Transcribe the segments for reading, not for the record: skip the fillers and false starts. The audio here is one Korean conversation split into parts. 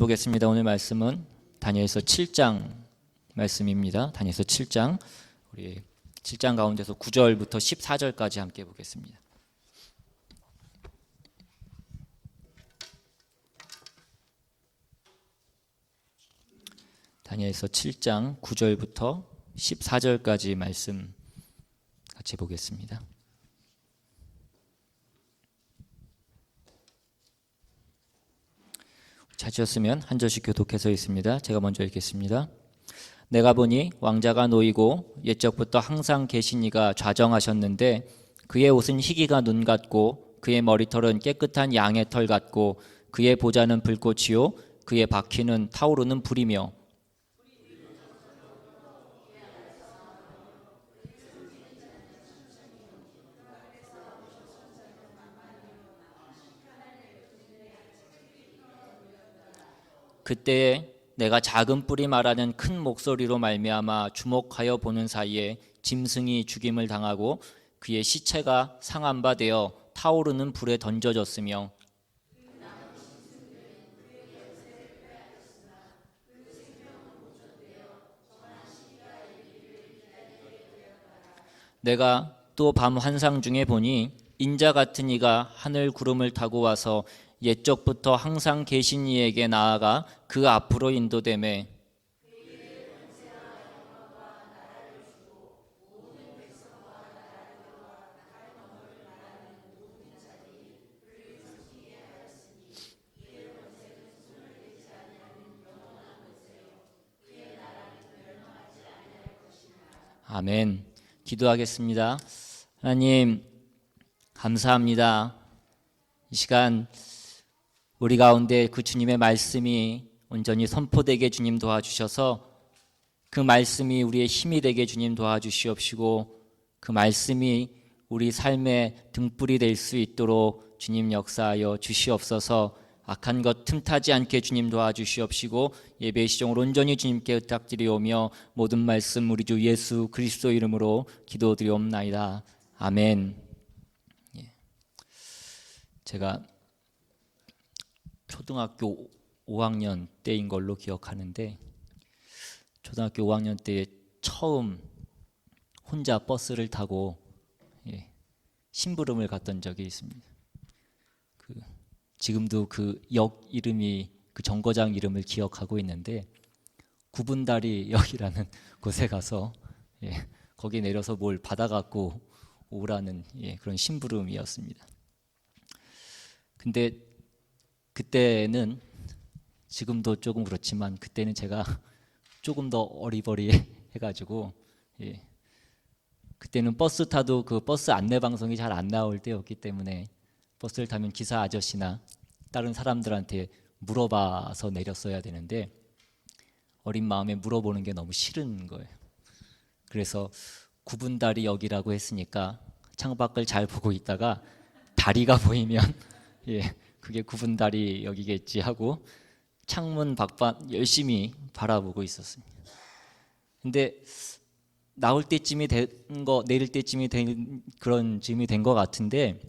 보겠습니다. 오늘 말씀은 다니엘서 7장 말씀입니다. 다니엘서 7장, 우리 7장 가운데서 9절부터 14절까지 함께 보겠습니다. 다니엘서 7장 9절부터 14절까지 말씀 같이 보겠습니다. 찾으셨으면 한 절씩 교독해서 있습니다. 제가 먼저 읽겠습니다. 내가 보니 왕자가 놓이고 옛적부터 항상 계신 이가 좌정하셨는데 그의 옷은 희기가 눈 같고 그의 머리털은 깨끗한 양의 털 같고 그의 보좌는 불꽃이요 그의 바퀴는 타오르는 불이며 그때에 내가 작은 뿔이 말하는 큰 목소리로 말미암아 주목하여 보는 사이에 짐승이 죽임을 당하고 그의 시체가 상한 바 되어 타오르는 불에 던져졌으며 내가 또 밤 환상 중에 보니 인자 같은 이가 하늘 구름을 타고 와서 옛적부터 항상 계신 이에게 나아가 그 앞으로 인도되매 아멘. 기도하겠습니다. 하나님 감사합니다. 이 시간 우리 가운데 그 주님의 말씀이 온전히 선포되게 주님 도와주셔서 그 말씀이 우리의 힘이 되게 주님 도와주시옵시고 그 말씀이 우리 삶의 등불이 될 수 있도록 주님 역사하여 주시옵소서. 악한 것 틈타지 않게 주님 도와주시옵시고 예배 시종을 온전히 주님께 부탁드리오며 모든 말씀 우리 주 예수 그리스도 이름으로 기도드리옵나이다. 아멘. 제가 초등학교 5학년 때인 걸로 기억하는데 초등학교 5학년 때 처음 혼자 버스를 타고 심부름을 갔던 적이 있습니다. 지금도 그 역 이름이 그 정거장 이름을 기억하고 있는데 구분다리 역이라는 곳에 가서 거기 내려서 뭘 받아갖고 오라는 그런 심부름이었습니다. 근데 그때는 지금도 조금 그렇지만 그때는 제가 조금 더 어리버리해가지고 그때는 버스 타도 그 버스 안내 방송이 잘 안 나올 때였기 때문에 버스를 타면 기사 아저씨나 다른 사람들한테 물어봐서 내렸어야 되는데 어린 마음에 물어보는 게 너무 싫은 거예요. 그래서 구분다리 역이라고 했으니까 창밖을 잘 보고 있다가 다리가 보이면 그게 구분다리 역이겠지 하고 창문 밖만 열심히 바라보고 있었습니다. 근데 나올 때쯤이 내릴 때쯤이 된 그런 쯤이 된 것 같은데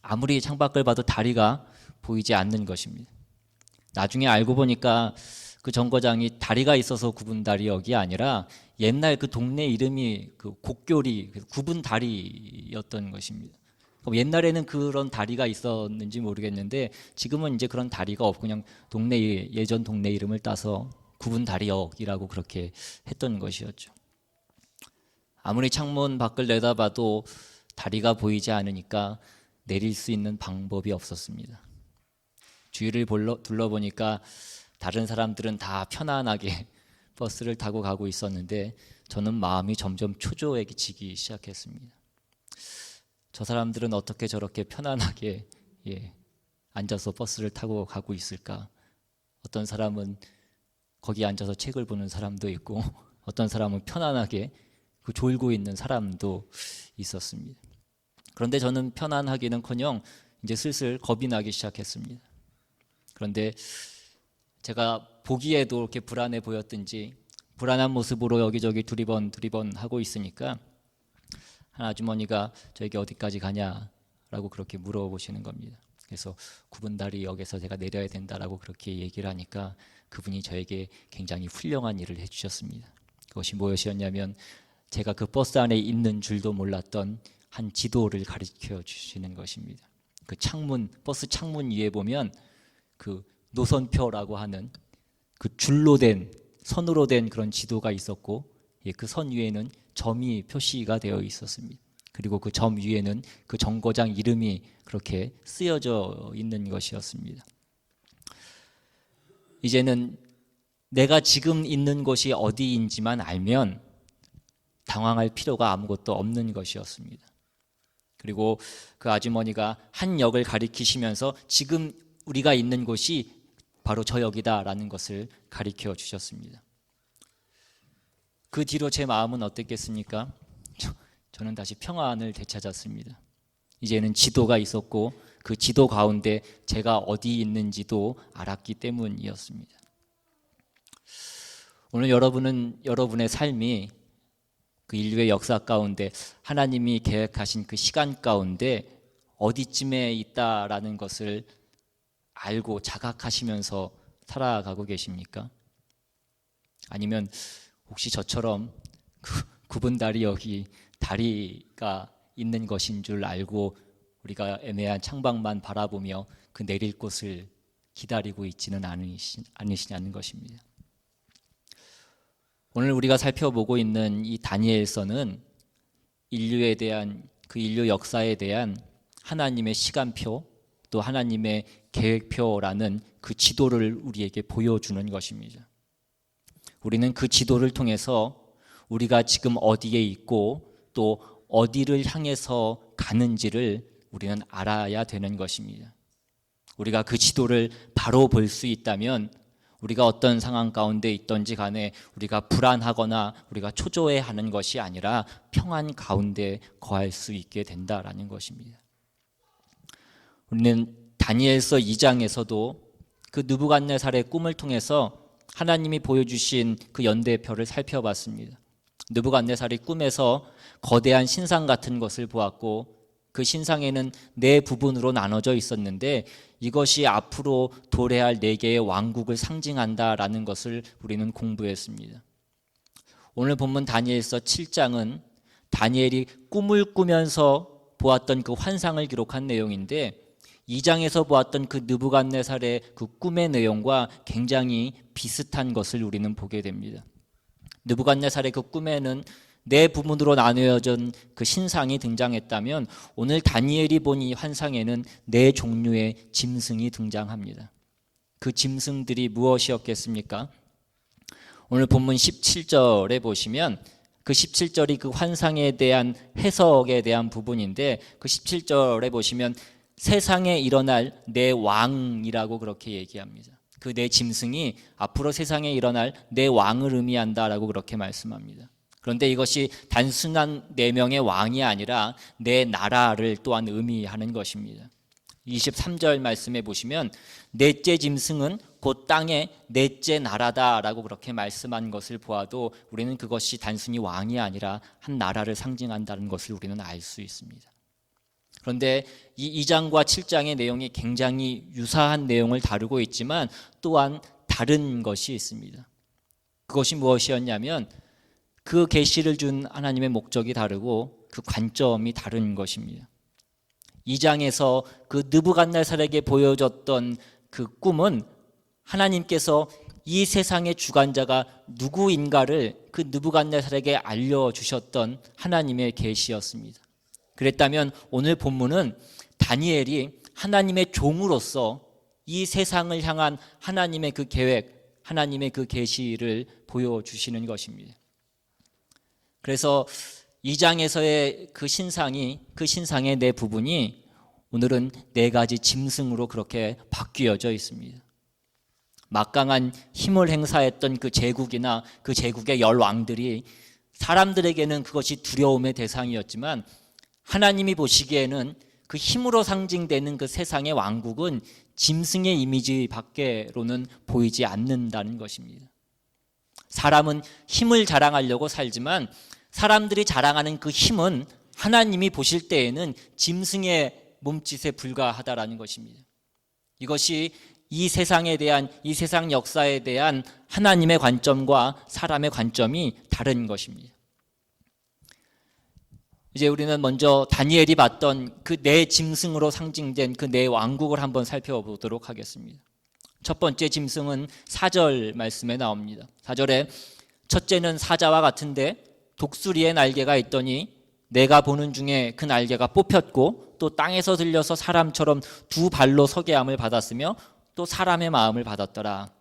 아무리 창밖을 봐도 다리가 보이지 않는 것입니다. 나중에 알고 보니까 그 정거장이 다리가 있어서 구분다리 역이 아니라 옛날 그 동네 이름이 그 곡교리 구분다리였던 것입니다. 옛날에는 그런 다리가 있었는지 모르겠는데 지금은 이제 그런 다리가 없고 그냥 예전 동네 이름을 따서 구분다리역이라고 그렇게 했던 것이었죠. 아무리 창문 밖을 내다봐도 다리가 보이지 않으니까 내릴 수 있는 방법이 없었습니다. 주위를 둘러보니까 다른 사람들은 다 편안하게 버스를 타고 가고 있었는데 저는 마음이 점점 초조해지기 시작했습니다. 저 사람들은 어떻게 저렇게 편안하게 앉아서 버스를 타고 가고 있을까? 어떤 사람은 거기 앉아서 책을 보는 사람도 있고 어떤 사람은 편안하게 졸고 있는 사람도 있었습니다. 그런데 저는 편안하기는커녕 이제 슬슬 겁이 나기 시작했습니다. 그런데 제가 보기에도 이렇게 불안해 보였든지 불안한 모습으로 여기저기 두리번 하고 있으니까 한 아주머니가 저에게 어디까지 가냐라고 그렇게 물어보시는 겁니다. 그래서 9분 다리 역에서 제가 내려야 된다라고 그렇게 얘기를 하니까 그분이 저에게 굉장히 훌륭한 일을 해주셨습니다. 그것이 무엇이었냐면 제가 그 버스 안에 있는 줄도 몰랐던 한 지도를 가르쳐 주시는 것입니다. 그 창문, 버스 창문 위에 보면 그 노선표라고 하는 그 줄로 된, 선으로 된 그런 지도가 있었고, 그 선 위에는 점이 표시가 되어 있었습니다. 그리고 그 점 위에는 그 정거장 이름이 그렇게 쓰여져 있는 것이었습니다. 이제는 내가 지금 있는 곳이 어디인지만 알면 당황할 필요가 아무것도 없는 것이었습니다. 그리고 그 아주머니가 한 역을 가리키시면서 지금 우리가 있는 곳이 바로 저 역이다라는 것을 가리켜 주셨습니다. 그 뒤로 제 마음은 어땠겠습니까? 저는 다시 평안을 되찾았습니다. 이제는 지도가 있었고 그 지도 가운데 제가 어디 있는지도 알았기 때문이었습니다. 오늘 여러분은 여러분의 삶이 그 인류의 역사 가운데 하나님이 계획하신 그 시간 가운데 어디쯤에 있다라는 것을 알고 자각하시면서 살아가고 계십니까? 아니면 혹시 저처럼 9분 다리 여기 다리가 있는 것인 줄 알고 우리가 애매한 창밖만 바라보며 그 내릴 곳을 기다리고 있지는 않으시냐는 것입니다. 오늘 우리가 살펴보고 있는 이 다니엘서는 인류에 대한 그 인류 역사에 대한 하나님의 시간표 또 하나님의 계획표라는 그 지도를 우리에게 보여주는 것입니다. 우리는 그 지도를 통해서 우리가 지금 어디에 있고 또 어디를 향해서 가는지를 우리는 알아야 되는 것입니다. 우리가 그 지도를 바로 볼 수 있다면 우리가 어떤 상황 가운데 있든지 간에 우리가 불안하거나 우리가 초조해하는 것이 아니라 평안 가운데 거할 수 있게 된다라는 것입니다. 우리는 다니엘서 2장에서도 그 느부갓네살의 꿈을 통해서 하나님이 보여주신 그 연대표를 살펴봤습니다. 느부갓네살이 꿈에서 거대한 신상 같은 것을 보았고 그 신상에는 네 부분으로 나눠져 있었는데 이것이 앞으로 도래할 네 개의 왕국을 상징한다라는 것을 우리는 공부했습니다. 오늘 본문 다니엘서 7장은 다니엘이 꿈을 꾸면서 보았던 그 환상을 기록한 내용인데 2장에서 보았던 그 느부갓네살의 그 꿈의 내용과 굉장히 비슷한 것을 우리는 보게 됩니다. 느부갓네살의 그 꿈에는 네 부분으로 나누어진 그 신상이 등장했다면 오늘 다니엘이 본 이 환상에는 네 종류의 짐승이 등장합니다. 그 짐승들이 무엇이었겠습니까? 오늘 본문 17절에 보시면 그 17절이 그 환상에 대한 해석에 대한 부분인데 그 17절에 보시면 세상에 일어날 네 왕이라고 그렇게 얘기합니다. 그 네 짐승이 앞으로 세상에 일어날 네 왕을 의미한다라고 그렇게 말씀합니다. 그런데 이것이 단순한 네 명의 왕이 아니라 네 나라를 또한 의미하는 것입니다. 23절 말씀에 보시면 넷째 짐승은 곧 땅의 넷째 나라다라고 그렇게 말씀한 것을 보아도 우리는 그것이 단순히 왕이 아니라 한 나라를 상징한다는 것을 우리는 알 수 있습니다. 그런데 이 2장과 7장의 내용이 굉장히 유사한 내용을 다루고 있지만 또한 다른 것이 있습니다. 그것이 무엇이었냐면 그 계시를 준 하나님의 목적이 다르고 그 관점이 다른 것입니다. 2장에서 그 느부갓네살에게 보여줬던 그 꿈은 하나님께서 이 세상의 주관자가 누구인가를 그 느부갓네살에게 알려주셨던 하나님의 계시였습니다. 그랬다면 오늘 본문은 다니엘이 하나님의 종으로서 이 세상을 향한 하나님의 그 계획, 하나님의 그 계시를 보여주시는 것입니다. 그래서 2장에서의 그 신상의 네 부분이 오늘은 네 가지 짐승으로 그렇게 바뀌어져 있습니다. 막강한 힘을 행사했던 그 제국이나 그 제국의 열 왕들이 사람들에게는 그것이 두려움의 대상이었지만 하나님이 보시기에는 그 힘으로 상징되는 그 세상의 왕국은 짐승의 이미지 밖으로는 보이지 않는다는 것입니다. 사람은 힘을 자랑하려고 살지만 사람들이 자랑하는 그 힘은 하나님이 보실 때에는 짐승의 몸짓에 불과하다라는 것입니다. 이것이 이 세상에 대한, 이 세상 역사에 대한 하나님의 관점과 사람의 관점이 다른 것입니다. 이제 우리는 먼저 다니엘이 봤던 그 네 짐승으로 상징된 그 네 왕국을 한번 살펴보도록 하겠습니다. 첫 번째 짐승은 4절 말씀에 나옵니다. 4절에 첫째는 사자와 같은데 독수리의 날개가 있더니 내가 보는 중에 그 날개가 뽑혔고 또 땅에서 들려서 사람처럼 두 발로 서게 함을 받았으며 또 사람의 마음을 받았더라.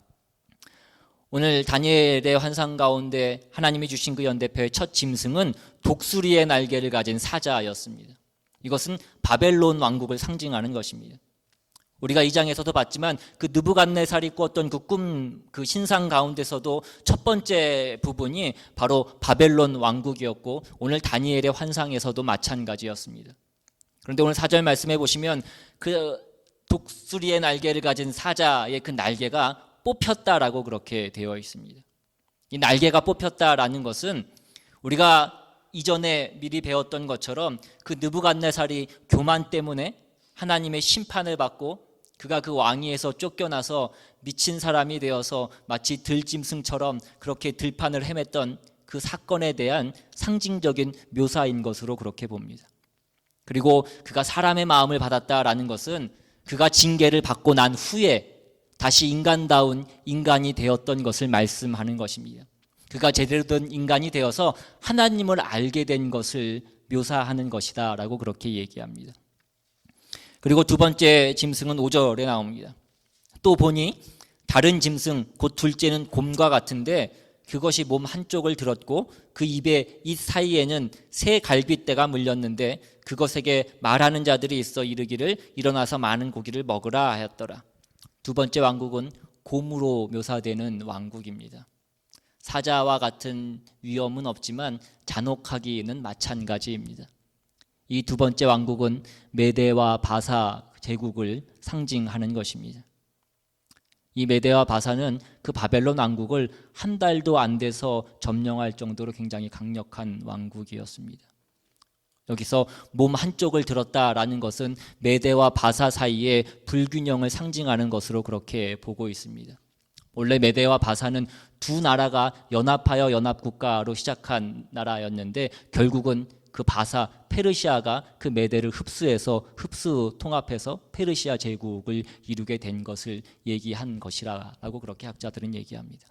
오늘 다니엘의 환상 가운데 하나님이 주신 그 연대표의 첫 짐승은 독수리의 날개를 가진 사자였습니다. 이것은 바벨론 왕국을 상징하는 것입니다. 우리가 이 장에서도 봤지만 그 느부갓네살이 꾸었던 그 신상 가운데서도 첫 번째 부분이 바로 바벨론 왕국이었고 오늘 다니엘의 환상에서도 마찬가지였습니다. 그런데 오늘 4절 말씀해 보시면 그 독수리의 날개를 가진 사자의 그 날개가 뽑혔다라고 그렇게 되어 있습니다. 이 날개가 뽑혔다라는 것은 우리가 이전에 미리 배웠던 것처럼 그 느부갓네살이 교만 때문에 하나님의 심판을 받고 그가 그 왕위에서 쫓겨나서 미친 사람이 되어서 마치 들짐승처럼 그렇게 들판을 헤맸던 그 사건에 대한 상징적인 묘사인 것으로 그렇게 봅니다. 그리고 그가 사람의 마음을 받았다라는 것은 그가 징계를 받고 난 후에 다시 인간다운 인간이 되었던 것을 말씀하는 것입니다. 그가 제대로 된 인간이 되어서 하나님을 알게 된 것을 묘사하는 것이다 라고 그렇게 얘기합니다. 그리고 두 번째 짐승은 5절에 나옵니다. 또 보니 다른 짐승 곧 둘째는 곰과 같은데 그것이 몸 한쪽을 들었고 그 입에 이 사이에는 새 갈빗대가 물렸는데 그것에게 말하는 자들이 있어 이르기를 일어나서 많은 고기를 먹으라 하였더라. 두 번째 왕국은 곰으로 묘사되는 왕국입니다. 사자와 같은 위험은 없지만 잔혹하기는 마찬가지입니다. 이 두 번째 왕국은 메대와 바사 제국을 상징하는 것입니다. 이 메대와 바사는 그 바벨론 왕국을 한 달도 안 돼서 점령할 정도로 굉장히 강력한 왕국이었습니다. 여기서 몸 한쪽을 들었다라는 것은 메대와 바사 사이의 불균형을 상징하는 것으로 그렇게 보고 있습니다. 원래 메대와 바사는 두 나라가 연합하여 연합국가로 시작한 나라였는데 결국은 그 바사 페르시아가 그 메대를 흡수 통합해서 페르시아 제국을 이루게 된 것을 얘기한 것이라고 그렇게 학자들은 얘기합니다.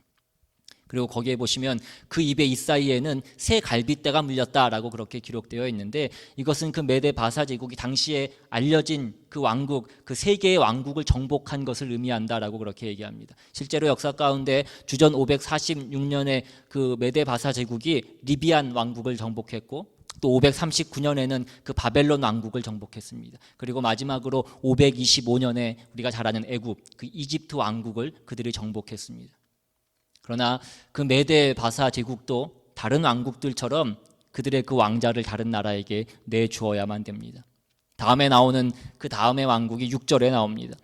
그리고 거기에 보시면 그 입에 이 사이에는 새 갈빗대가 물렸다라고 그렇게 기록되어 있는데 이것은 그 메대 바사 제국이 당시에 알려진 그 왕국, 그 세 개의 왕국을 정복한 것을 의미한다라고 그렇게 얘기합니다. 실제로 역사 가운데 주전 546년에 그 메대 바사 제국이 리비안 왕국을 정복했고 또 539년에는 그 바벨론 왕국을 정복했습니다. 그리고 마지막으로 525년에 우리가 잘 아는 애굽, 그 이집트 왕국을 그들이 정복했습니다. 그러나 그 메대 바사 제국도 다른 왕국들처럼 그들의 그 왕자를 다른 나라에게 내주어야만 됩니다. 다음에 나오는 그 다음의 왕국이 6절에 나옵니다.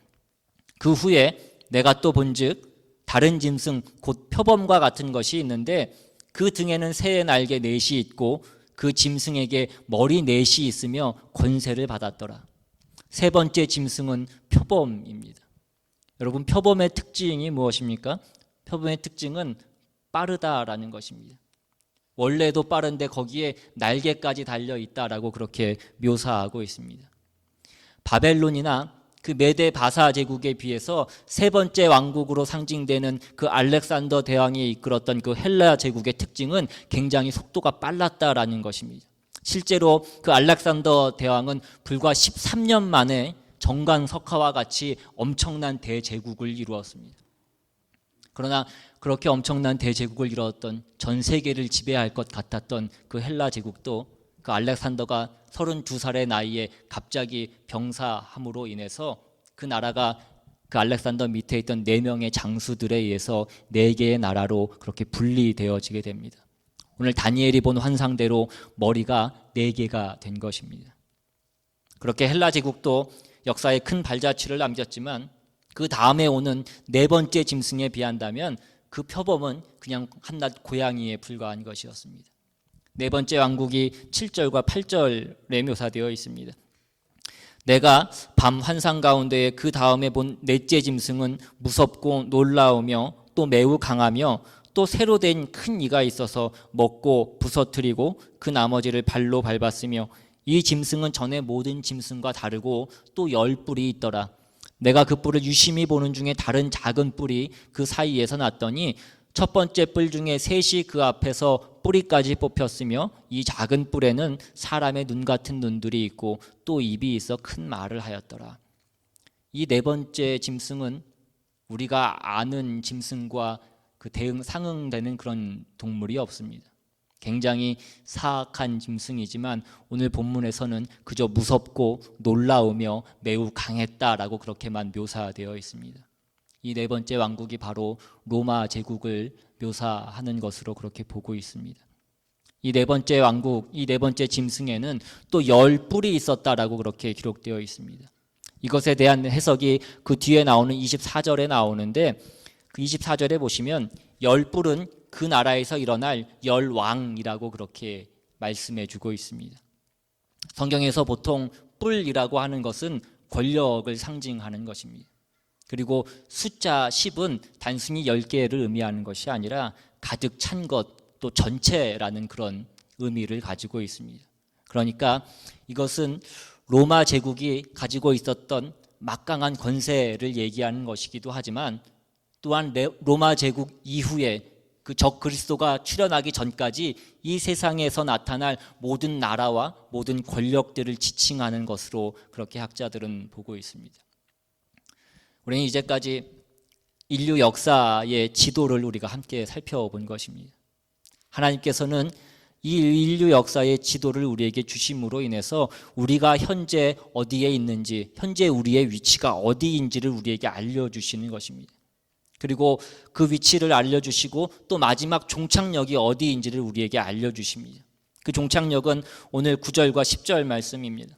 그 후에 내가 또 본즉 다른 짐승 곧 표범과 같은 것이 있는데 그 등에는 새의 날개 넷이 있고 그 짐승에게 머리 넷이 있으며 권세를 받았더라. 세 번째 짐승은 표범입니다. 여러분, 표범의 특징이 무엇입니까? 표범의 특징은 빠르다라는 것입니다. 원래도 빠른데 거기에 날개까지 달려있다라고 그렇게 묘사하고 있습니다. 바벨론이나 그 메대 바사 제국에 비해서 세 번째 왕국으로 상징되는 그 알렉산더 대왕이 이끌었던 그 헬라 제국의 특징은 굉장히 속도가 빨랐다라는 것입니다. 실제로 그 알렉산더 대왕은 불과 13년 만에 정강석화와 같이 엄청난 대제국을 이루었습니다. 그러나 그렇게 엄청난 대제국을 이루었던, 전 세계를 지배할 것 같았던 그 헬라 제국도 그 알렉산더가 32살의 나이에 갑자기 병사함으로 인해서 그 나라가 그 알렉산더 밑에 있던 4명의 장수들에 의해서 4개의 나라로 그렇게 분리되어지게 됩니다. 오늘 다니엘이 본 환상대로 머리가 4개가 된 것입니다. 그렇게 헬라 제국도 역사에 큰 발자취를 남겼지만 그 다음에 오는 네 번째 짐승에 비한다면 그 표범은 그냥 한낱 고양이에 불과한 것이었습니다. 네 번째 왕국이 7절과 8절에 묘사되어 있습니다. 내가 밤 환상 가운데에 그 다음에 본 넷째 짐승은 무섭고 놀라우며 또 매우 강하며 또 새로 된 큰 이가 있어서 먹고 부서뜨리고 그 나머지를 발로 밟았으며 이 짐승은 전에 모든 짐승과 다르고 또 10뿔이 있더라. 내가 그 뿔을 유심히 보는 중에 다른 작은 뿔이 그 사이에서 났더니 첫 번째 뿔 중에 셋이 그 앞에서 뿌리까지 뽑혔으며 이 작은 뿔에는 사람의 눈 같은 눈들이 있고 또 입이 있어 큰 말을 하였더라. 이 네 번째 짐승은 우리가 아는 짐승과 그 상응되는 그런 동물이 없습니다. 굉장히 사악한 짐승이지만 오늘 본문에서는 그저 무섭고 놀라우며 매우 강했다라고 그렇게만 묘사되어 있습니다. 이 네 번째 왕국이 바로 로마 제국을 묘사하는 것으로 그렇게 보고 있습니다. 이 네 번째 왕국, 이 네 번째 짐승에는 또 10뿔이 있었다라고 그렇게 기록되어 있습니다. 이것에 대한 해석이 그 뒤에 나오는 24절에 나오는데 그 24절에 보시면 10뿔은 그 나라에서 일어날 10왕이라고 그렇게 말씀해 주고 있습니다. 성경에서 보통 뿔이라고 하는 것은 권력을 상징하는 것입니다. 그리고 숫자 10은 단순히 10개를 의미하는 것이 아니라 가득 찬 것, 또 전체라는 그런 의미를 가지고 있습니다. 그러니까 이것은 로마 제국이 가지고 있었던 막강한 권세를 얘기하는 것이기도 하지만 또한 로마 제국 이후에 그 적 그리스도가 출현하기 전까지 이 세상에서 나타날 모든 나라와 모든 권력들을 지칭하는 것으로 그렇게 학자들은 보고 있습니다. 우리는 이제까지 인류 역사의 지도를 우리가 함께 살펴본 것입니다. 하나님께서는 이 인류 역사의 지도를 우리에게 주심으로 인해서 우리가 현재 어디에 있는지, 현재 우리의 위치가 어디인지를 우리에게 알려주시는 것입니다. 그리고 그 위치를 알려주시고 또 마지막 종착역이 어디인지를 우리에게 알려주십니다. 그 종착역은 오늘 9절과 10절 말씀입니다.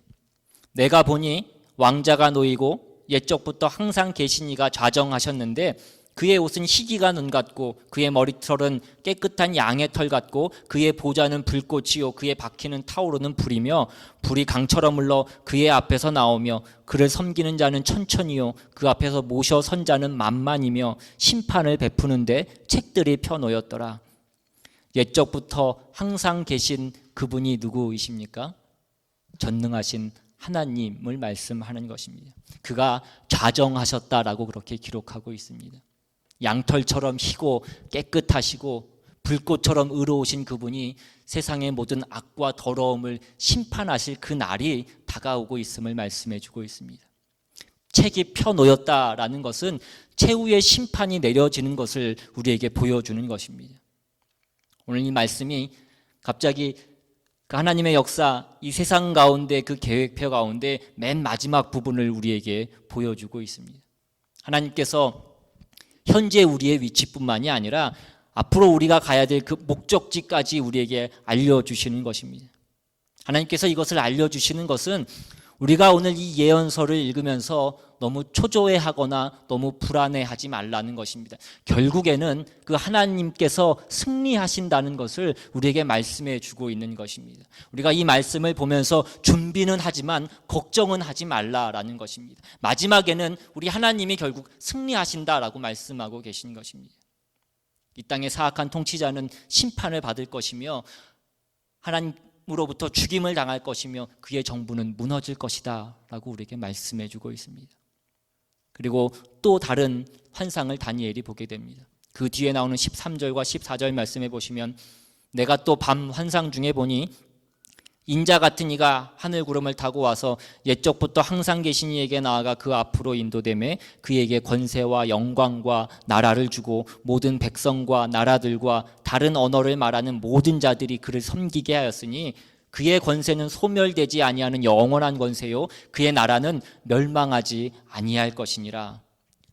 내가 보니 왕자가 놓이고 옛적부터 항상 계신 이가 좌정하셨는데 그의 옷은 희기가 눈 같고 그의 머리털은 깨끗한 양의 털 같고 그의 보좌는 불꽃이요 그의 바퀴는 타오르는 불이며 불이 강처럼 흘러 그의 앞에서 나오며 그를 섬기는 자는 천천히요 그 앞에서 모셔 선 자는 만만이며 심판을 베푸는데 책들이 펴놓였더라. 옛적부터 항상 계신 그분이 누구이십니까? 전능하신 하나님을 말씀하는 것입니다. 그가 좌정하셨다라고 그렇게 기록하고 있습니다. 양털처럼 희고 깨끗하시고 불꽃처럼 의로우신 그분이 세상의 모든 악과 더러움을 심판하실 그 날이 다가오고 있음을 말씀해 주고 있습니다. 책이 펴놓였다라는 것은 최후의 심판이 내려지는 것을 우리에게 보여주는 것입니다. 오늘 이 말씀이 갑자기 그 하나님의 역사, 이 세상 가운데 그 계획표 가운데 맨 마지막 부분을 우리에게 보여주고 있습니다. 하나님께서 현재 우리의 위치뿐만이 아니라 앞으로 우리가 가야 될 그 목적지까지 우리에게 알려주시는 것입니다. 하나님께서 이것을 알려주시는 것은 우리가 오늘 이 예언서를 읽으면서 너무 초조해하거나 너무 불안해하지 말라는 것입니다. 결국에는 그 하나님께서 승리하신다는 것을 우리에게 말씀해 주고 있는 것입니다. 우리가 이 말씀을 보면서 준비는 하지만 걱정은 하지 말라라는 것입니다. 마지막에는 우리 하나님이 결국 승리하신다라고 말씀하고 계신 것입니다. 이 땅의 사악한 통치자는 심판을 받을 것이며 하나님으로부터 죽임을 당할 것이며 그의 정부는 무너질 것이다 라고 우리에게 말씀해 주고 있습니다. 그리고 또 다른 환상을 다니엘이 보게 됩니다. 그 뒤에 나오는 13절과 14절 말씀해 보시면 내가 또 밤 환상 중에 보니 인자 같은 이가 하늘 구름을 타고 와서 옛적부터 항상 계신 이에게 나아가 그 앞으로 인도되매 그에게 권세와 영광과 나라를 주고 모든 백성과 나라들과 다른 언어를 말하는 모든 자들이 그를 섬기게 하였으니 그의 권세는 소멸되지 아니하는 영원한 권세요 그의 나라는 멸망하지 아니할 것이니라.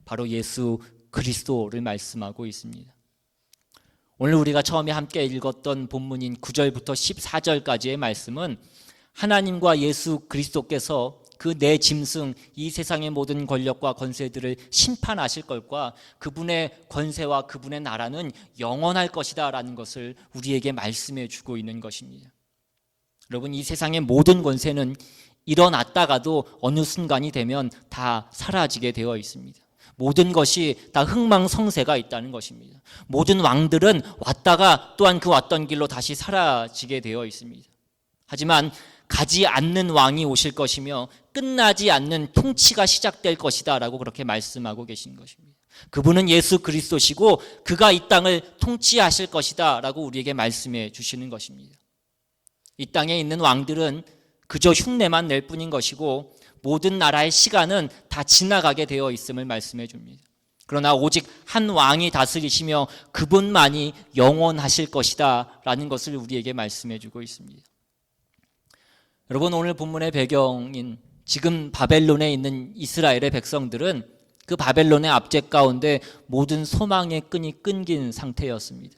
바로 예수 그리스도를 말씀하고 있습니다. 오늘 우리가 처음에 함께 읽었던 본문인 9절부터 14절까지의 말씀은 하나님과 예수 그리스도께서 그 네 짐승, 이 세상의 모든 권력과 권세들을 심판하실 것과 그분의 권세와 그분의 나라는 영원할 것이다 라는 것을 우리에게 말씀해 주고 있는 것입니다. 여러분, 이 세상의 모든 권세는 일어났다가도 어느 순간이 되면 다 사라지게 되어 있습니다. 모든 것이 다 흥망성쇠가 있다는 것입니다. 모든 왕들은 왔다가 또한 그 왔던 길로 다시 사라지게 되어 있습니다. 하지만 가지 않는 왕이 오실 것이며 끝나지 않는 통치가 시작될 것이다 라고 그렇게 말씀하고 계신 것입니다. 그분은 예수 그리스도시고 그가 이 땅을 통치하실 것이다 라고 우리에게 말씀해 주시는 것입니다. 이 땅에 있는 왕들은 그저 흉내만 낼 뿐인 것이고 모든 나라의 시간은 다 지나가게 되어 있음을 말씀해 줍니다. 그러나 오직 한 왕이 다스리시며 그분만이 영원하실 것이다 라는 것을 우리에게 말씀해 주고 있습니다. 여러분, 오늘 본문의 배경인 지금 바벨론에 있는 이스라엘의 백성들은 그 바벨론의 압제 가운데 모든 소망의 끈이 끊긴 상태였습니다.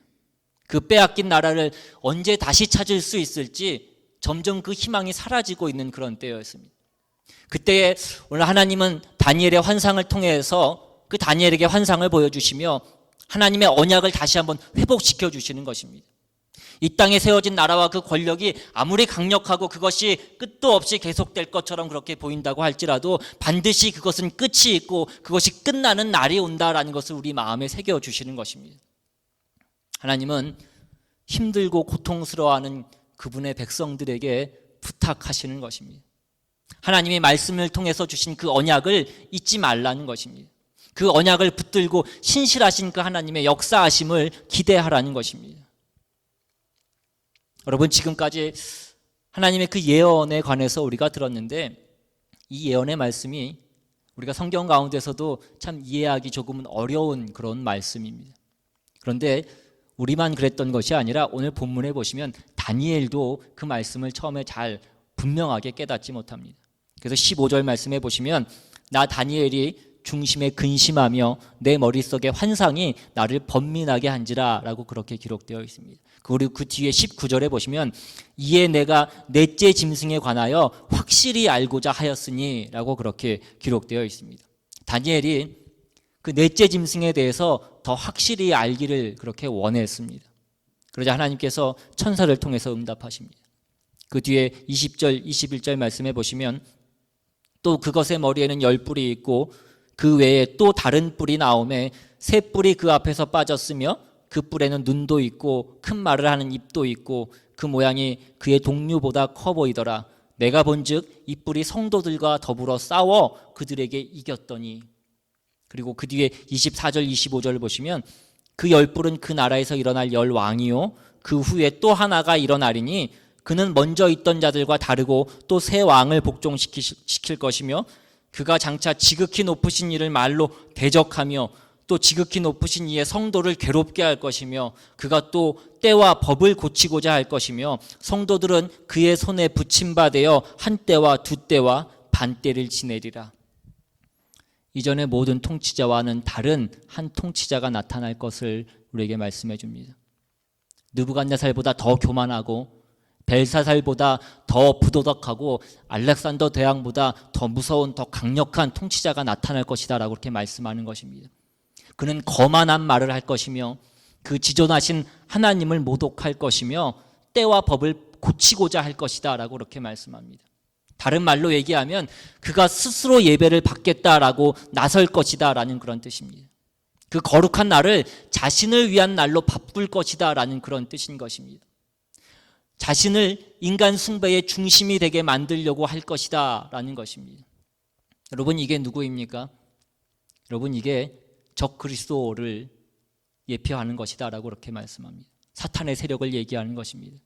그 빼앗긴 나라를 언제 다시 찾을 수 있을지 점점 그 희망이 사라지고 있는 그런 때였습니다. 그때에 오늘 하나님은 다니엘의 환상을 통해서 그 다니엘에게 환상을 보여주시며 하나님의 언약을 다시 한번 회복시켜 주시는 것입니다. 이 땅에 세워진 나라와 그 권력이 아무리 강력하고 그것이 끝도 없이 계속될 것처럼 그렇게 보인다고 할지라도 반드시 그것은 끝이 있고 그것이 끝나는 날이 온다라는 것을 우리 마음에 새겨주시는 것입니다. 하나님은 힘들고 고통스러워하는 그분의 백성들에게 부탁하시는 것입니다. 하나님의 말씀을 통해서 주신 그 언약을 잊지 말라는 것입니다. 그 언약을 붙들고 신실하신 그 하나님의 역사하심을 기대하라는 것입니다. 여러분, 지금까지 하나님의 그 예언에 관해서 우리가 들었는데 이 예언의 말씀이 우리가 성경 가운데서도 참 이해하기 조금은 어려운 그런 말씀입니다. 그런데 우리만 그랬던 것이 아니라 오늘 본문에 보시면 다니엘도 그 말씀을 처음에 잘 분명하게 깨닫지 못합니다. 그래서 15절 말씀에 보시면 나 다니엘이 중심에 근심하며 내 머릿속에 환상이 나를 번민하게 한지라 라고 그렇게 기록되어 있습니다. 그리고 그 뒤에 19절에 보시면 이에 내가 넷째 짐승에 관하여 확실히 알고자 하였으니 라고 그렇게 기록되어 있습니다. 다니엘이 그 넷째 짐승에 대해서 더 확실히 알기를 그렇게 원했습니다. 그러자 하나님께서 천사를 통해서 응답하십니다. 그 뒤에 20절, 21절 말씀해 보시면 또 그것의 머리에는 10뿔이 있고 그 외에 또 다른 뿔이 나오매 새 뿔이 그 앞에서 빠졌으며 그 뿔에는 눈도 있고 큰 말을 하는 입도 있고 그 모양이 그의 동류보다 커 보이더라. 내가 본즉 이 뿔이 성도들과 더불어 싸워 그들에게 이겼더니. 그리고 그 뒤에 24절 25절을 보시면 그 10뿔은 그 나라에서 일어날 10왕이요 그 후에 또 하나가 일어나리니 그는 먼저 있던 자들과 다르고 또 새 왕을 복종시킬 것이며 그가 장차 지극히 높으신 이를 말로 대적하며 또 지극히 높으신 이의 성도를 괴롭게 할 것이며 그가 또 때와 법을 고치고자 할 것이며 성도들은 그의 손에 붙임바되어 한 때와 두 때와 반 때를 지내리라. 이전의 모든 통치자와는 다른 한 통치자가 나타날 것을 우리에게 말씀해 줍니다. 느부갓네살보다 더 교만하고 벨사살보다 더 부도덕하고 알렉산더 대왕보다 더 무서운 더 강력한 통치자가 나타날 것이다 라고 그렇게 말씀하는 것입니다. 그는 거만한 말을 할 것이며 그 지존하신 하나님을 모독할 것이며 때와 법을 고치고자 할 것이다 라고 그렇게 말씀합니다. 다른 말로 얘기하면 그가 스스로 예배를 받겠다라고 나설 것이다 라는 그런 뜻입니다. 그 거룩한 날을 자신을 위한 날로 바꿀 것이다 라는 그런 뜻인 것입니다. 자신을 인간 숭배의 중심이 되게 만들려고 할 것이다 라는 것입니다. 여러분, 이게 누구입니까? 여러분, 이게 적 그리스도를 예표하는 것이다 라고 그렇게 말씀합니다. 사탄의 세력을 얘기하는 것입니다.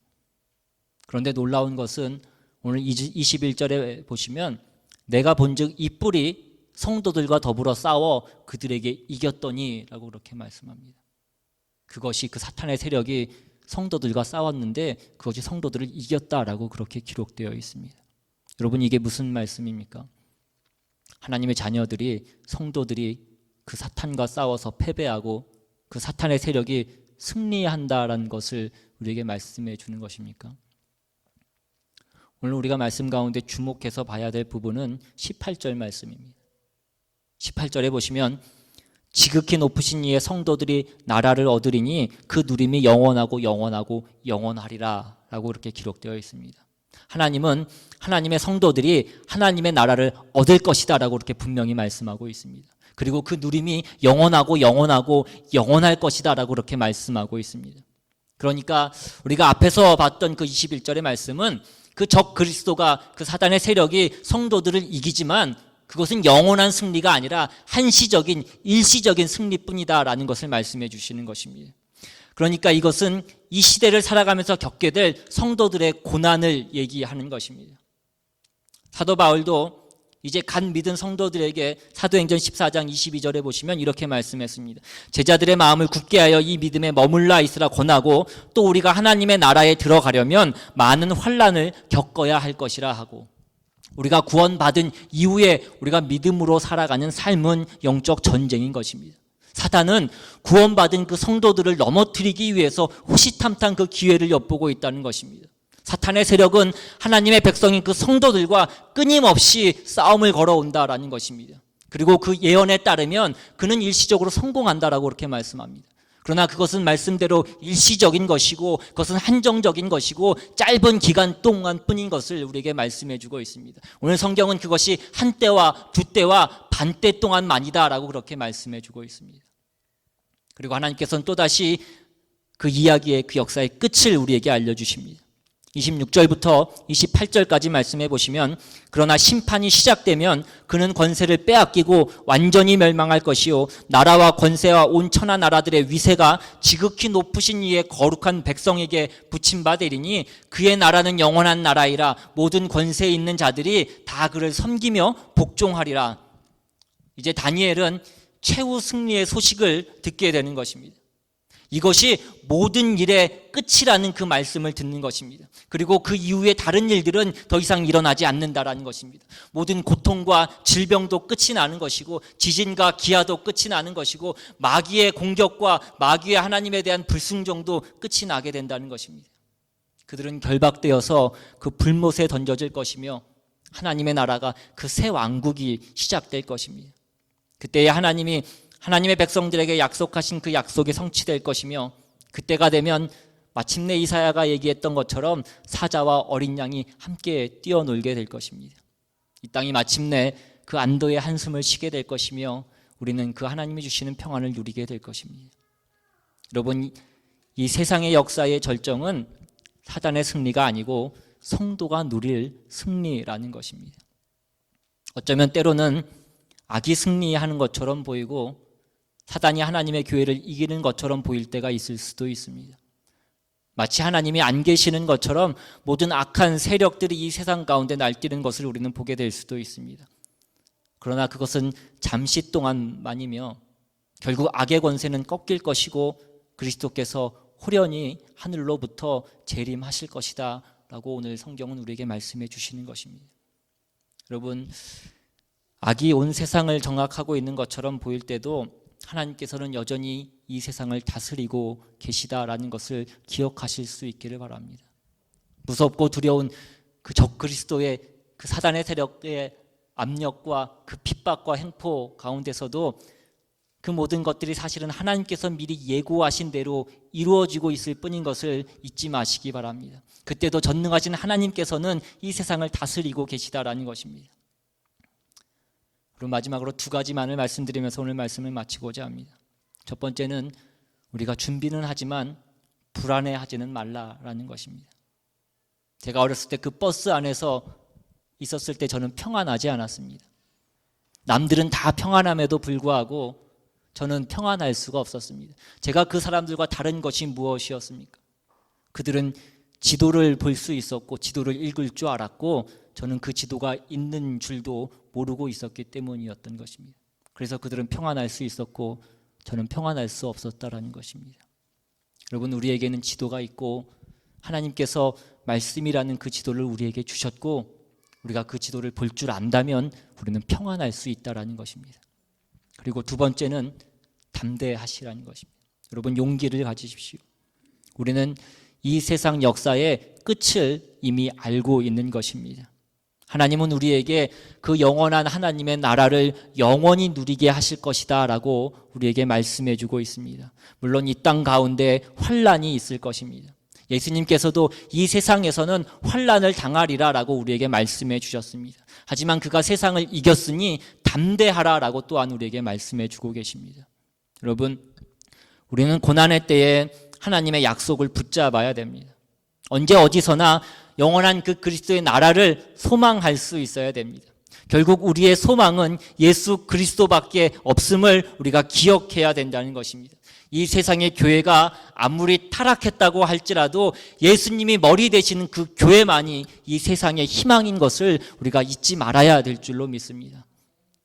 그런데 놀라운 것은 오늘 21절에 보시면 내가 본즉 이 뿔이 성도들과 더불어 싸워 그들에게 이겼더니 라고 그렇게 말씀합니다. 그것이 그 사탄의 세력이 성도들과 싸웠는데 그것이 성도들을 이겼다라고 그렇게 기록되어 있습니다. 여러분, 이게 무슨 말씀입니까? 하나님의 자녀들이, 성도들이 그 사탄과 싸워서 패배하고 그 사탄의 세력이 승리한다라는 것을 우리에게 말씀해 주는 것입니까? 오늘 우리가 말씀 가운데 주목해서 봐야 될 부분은 18절 말씀입니다. 18절에 보시면 지극히 높으신 이의 성도들이 나라를 얻으리니 그 누림이 영원하고 영원하고 영원하리라 라고 이렇게 기록되어 있습니다. 하나님은 하나님의 성도들이 하나님의 나라를 얻을 것이다라고 그렇게 분명히 말씀하고 있습니다. 그리고 그 누림이 영원하고 영원하고 영원할 것이다라고 그렇게 말씀하고 있습니다. 그러니까 우리가 앞에서 봤던 그 21절의 말씀은 그 적 그리스도가 그 사단의 세력이 성도들을 이기지만 그것은 영원한 승리가 아니라 한시적인 일시적인 승리뿐이다라는 것을 말씀해 주시는 것입니다. 그러니까 이것은 이 시대를 살아가면서 겪게 될 성도들의 고난을 얘기하는 것입니다. 사도 바울도 이제 갓 믿은 성도들에게 사도행전 14장 22절에 보시면 이렇게 말씀했습니다. 제자들의 마음을 굳게 하여 이 믿음에 머물러 있으라 권하고 또 우리가 하나님의 나라에 들어가려면 많은 환난을 겪어야 할 것이라 하고, 우리가 구원받은 이후에 우리가 믿음으로 살아가는 삶은 영적 전쟁인 것입니다. 사단은 구원받은 그 성도들을 넘어뜨리기 위해서 호시탐탐 그 기회를 엿보고 있다는 것입니다. 사탄의 세력은 하나님의 백성인 그 성도들과 끊임없이 싸움을 걸어온다라는 것입니다. 그리고 그 예언에 따르면 그는 일시적으로 성공한다라고 그렇게 말씀합니다. 그러나 그것은 말씀대로 일시적인 것이고 그것은 한정적인 것이고 짧은 기간 동안뿐인 것을 우리에게 말씀해 주고 있습니다. 오늘 성경은 그것이 한때와 두때와 반때 동안만이다라고 그렇게 말씀해 주고 있습니다. 그리고 하나님께서는 또다시 그 이야기의 그 역사의 끝을 우리에게 알려주십니다. 26절부터 28절까지 말씀해 보시면, 그러나 심판이 시작되면 그는 권세를 빼앗기고 완전히 멸망할 것이요 나라와 권세와 온 천하 나라들의 위세가 지극히 높으신 이의 거룩한 백성에게 붙임받으리니 그의 나라는 영원한 나라이라 모든 권세에 있는 자들이 다 그를 섬기며 복종하리라. 이제 다니엘은 최후 승리의 소식을 듣게 되는 것입니다. 이것이 모든 일의 끝이라는 그 말씀을 듣는 것입니다. 그리고 그 이후에 다른 일들은 더 이상 일어나지 않는다라는 것입니다. 모든 고통과 질병도 끝이 나는 것이고 지진과 기아도 끝이 나는 것이고 마귀의 공격과 마귀의 하나님에 대한 불순종도 끝이 나게 된다는 것입니다. 그들은 결박되어서 그 불못에 던져질 것이며 하나님의 나라가 그 새 왕국이 시작될 것입니다. 그때에 하나님의 백성들에게 약속하신 그 약속이 성취될 것이며, 그때가 되면 마침내 이사야가 얘기했던 것처럼 사자와 어린 양이 함께 뛰어놀게 될 것입니다. 이 땅이 마침내 그 안도의 한숨을 쉬게 될 것이며 우리는 그 하나님이 주시는 평안을 누리게 될 것입니다. 여러분, 이 세상의 역사의 절정은 사단의 승리가 아니고 성도가 누릴 승리라는 것입니다. 어쩌면 때로는 악이 승리하는 것처럼 보이고 사단이 하나님의 교회를 이기는 것처럼 보일 때가 있을 수도 있습니다. 마치 하나님이 안 계시는 것처럼 모든 악한 세력들이 이 세상 가운데 날뛰는 것을 우리는 보게 될 수도 있습니다. 그러나 그것은 잠시 동안만이며 결국 악의 권세는 꺾일 것이고 그리스도께서 호련히 하늘로부터 재림하실 것이다 라고 오늘 성경은 우리에게 말씀해 주시는 것입니다. 여러분, 악이 온 세상을 장악하고 있는 것처럼 보일 때도 하나님께서는 여전히 이 세상을 다스리고 계시다라는 것을 기억하실 수 있기를 바랍니다. 무섭고 두려운 그 적그리스도의 그 사단의 세력의 압력과 그 핍박과 행포 가운데서도 그 모든 것들이 사실은 하나님께서 미리 예고하신 대로 이루어지고 있을 뿐인 것을 잊지 마시기 바랍니다. 그때도 전능하신 하나님께서는 이 세상을 다스리고 계시다라는 것입니다. 그리고 마지막으로 두 가지만을 말씀드리면서 오늘 말씀을 마치고자 합니다. 첫 번째는 우리가 준비는 하지만 불안해하지는 말라라는 것입니다. 제가 어렸을 때 그 버스 안에서 있었을 때 저는 평안하지 않았습니다. 남들은 다 평안함에도 불구하고 저는 평안할 수가 없었습니다. 제가 그 사람들과 다른 것이 무엇이었습니까? 그들은 지도를 볼 수 있었고 지도를 읽을 줄 알았고 저는 그 지도가 있는 줄도 모르고 있었기 때문이었던 것입니다. 그래서 그들은 평안할 수 있었고 저는 평안할 수 없었다라는 것입니다. 여러분, 우리에게는 지도가 있고 하나님께서 말씀이라는 그 지도를 우리에게 주셨고 우리가 그 지도를 볼 줄 안다면 우리는 평안할 수 있다라는 것입니다. 그리고 두 번째는 담대하시라는 것입니다. 여러분, 용기를 가지십시오. 우리는 이 세상 역사의 끝을 이미 알고 있는 것입니다. 하나님은 우리에게 그 영원한 하나님의 나라를 영원히 누리게 하실 것이다 라고 우리에게 말씀해 주고 있습니다. 물론 이 땅 가운데 환란이 있을 것입니다. 예수님께서도 이 세상에서는 환난을 당하리라라고 우리에게 말씀해 주셨습니다. 하지만 그가 세상을 이겼으니 담대하라라고 또한 우리에게 말씀해 주고 계십니다. 여러분, 우리는 고난의 때에 하나님의 약속을 붙잡아야 됩니다. 언제 어디서나 영원한 그 그리스도의 나라를 소망할 수 있어야 됩니다. 결국 우리의 소망은 예수 그리스도밖에 없음을 우리가 기억해야 된다는 것입니다. 이 세상의 교회가 아무리 타락했다고 할지라도 예수님이 머리 되시는 그 교회만이 이 세상의 희망인 것을 우리가 잊지 말아야 될 줄로 믿습니다.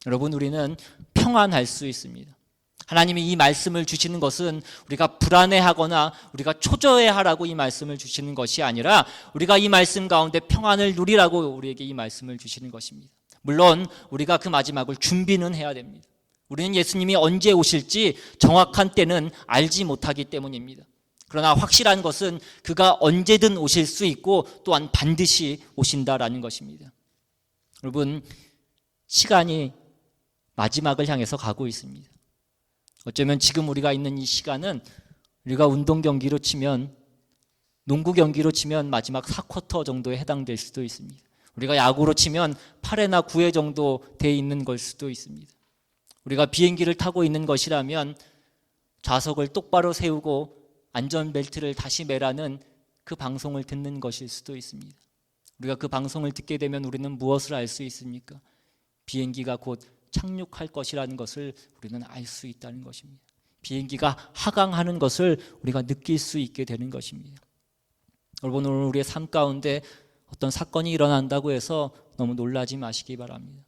여러분, 우리는 평안할 수 있습니다. 하나님이 이 말씀을 주시는 것은 우리가 불안해하거나 우리가 초조해하라고 이 말씀을 주시는 것이 아니라 우리가 이 말씀 가운데 평안을 누리라고 우리에게 이 말씀을 주시는 것입니다. 물론 우리가 그 마지막을 준비는 해야 됩니다. 우리는 예수님이 언제 오실지 정확한 때는 알지 못하기 때문입니다. 그러나 확실한 것은 그가 언제든 오실 수 있고 또한 반드시 오신다라는 것입니다. 여러분, 시간이 마지막을 향해서 가고 있습니다. 어쩌면 지금 우리가 있는 이 시간은 우리가 운동 경기로 치면, 농구 경기로 치면 마지막 4쿼터 정도에 해당될 수도 있습니다. 우리가 야구로 치면 8회나 9회 정도 돼 있는 걸 수도 있습니다. 우리가 비행기를 타고 있는 것이라면 좌석을 똑바로 세우고 안전벨트를 다시 매라는 그 방송을 듣는 것일 수도 있습니다. 우리가 그 방송을 듣게 되면 우리는 무엇을 알 수 있습니까? 비행기가 곧 착륙할 것이라는 것을 우리는 알 수 있다는 것입니다. 비행기가 하강하는 것을 우리가 느낄 수 있게 되는 것입니다. 여러분, 오늘 우리의 삶 가운데 어떤 사건이 일어난다고 해서 너무 놀라지 마시기 바랍니다.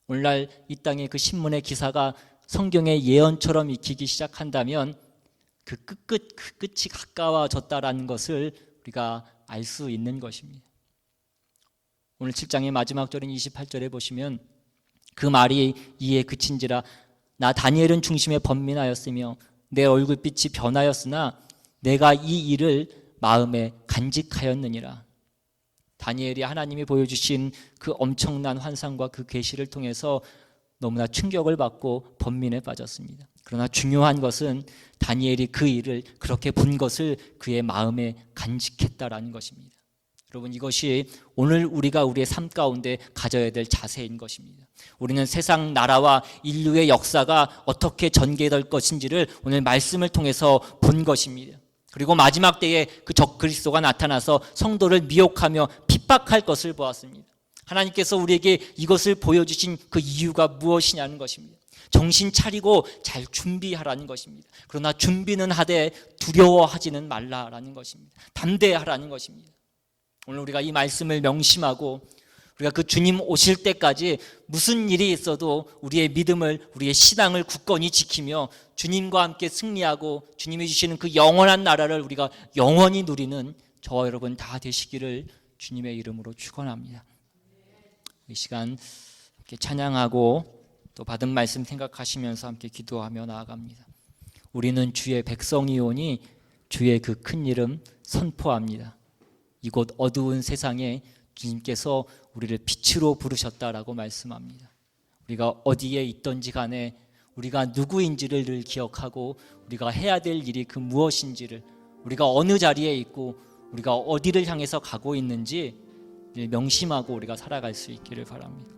오늘날 이 땅의 그 신문의 기사가 성경의 예언처럼 익히기 시작한다면 그 끝이 가까워졌다라는 것을 우리가 알 수 있는 것입니다. 오늘 7장의 마지막 절인 28절에 보시면 그 말이 이에 그친지라 나 다니엘은 중심에 번민하였으며 내 얼굴빛이 변하였으나 내가 이 일을 마음에 간직하였느니라. 다니엘이 하나님이 보여주신 그 엄청난 환상과 그 계시를 통해서 너무나 충격을 받고 번민에 빠졌습니다. 그러나 중요한 것은 다니엘이 그 일을 그렇게 본 것을 그의 마음에 간직했다라는 것입니다. 여러분, 이것이 오늘 우리가 우리의 삶 가운데 가져야 될 자세인 것입니다. 우리는 세상, 나라와 인류의 역사가 어떻게 전개될 것인지를 오늘 말씀을 통해서 본 것입니다. 그리고 마지막 때에 그 적 그리스도가 나타나서 성도를 미혹하며 핍박할 것을 보았습니다. 하나님께서 우리에게 이것을 보여주신 그 이유가 무엇이냐는 것입니다. 정신 차리고 잘 준비하라는 것입니다. 그러나 준비는 하되 두려워하지는 말라라는 것입니다. 담대하라는 것입니다. 오늘 우리가 이 말씀을 명심하고 우리가 그 주님 오실 때까지 무슨 일이 있어도 우리의 믿음을, 우리의 신앙을 굳건히 지키며 주님과 함께 승리하고 주님이 주시는 그 영원한 나라를 우리가 영원히 누리는 저와 여러분 다 되시기를 주님의 이름으로 축원합니다. 이 시간 함께 찬양하고 또 받은 말씀 생각하시면서 함께 기도하며 나아갑니다. 우리는 주의 백성이오니 주의 그 큰 이름 선포합니다. 이곳 어두운 세상에 주님께서 우리를 빛으로 부르셨다라고 말씀합니다. 우리가 어디에 있든지 간에 우리가 누구인지를 늘 기억하고 우리가 해야 될 일이 그 무엇인지를, 우리가 어느 자리에 있고 우리가 어디를 향해서 가고 있는지 늘 명심하고 우리가 살아갈 수 있기를 바랍니다.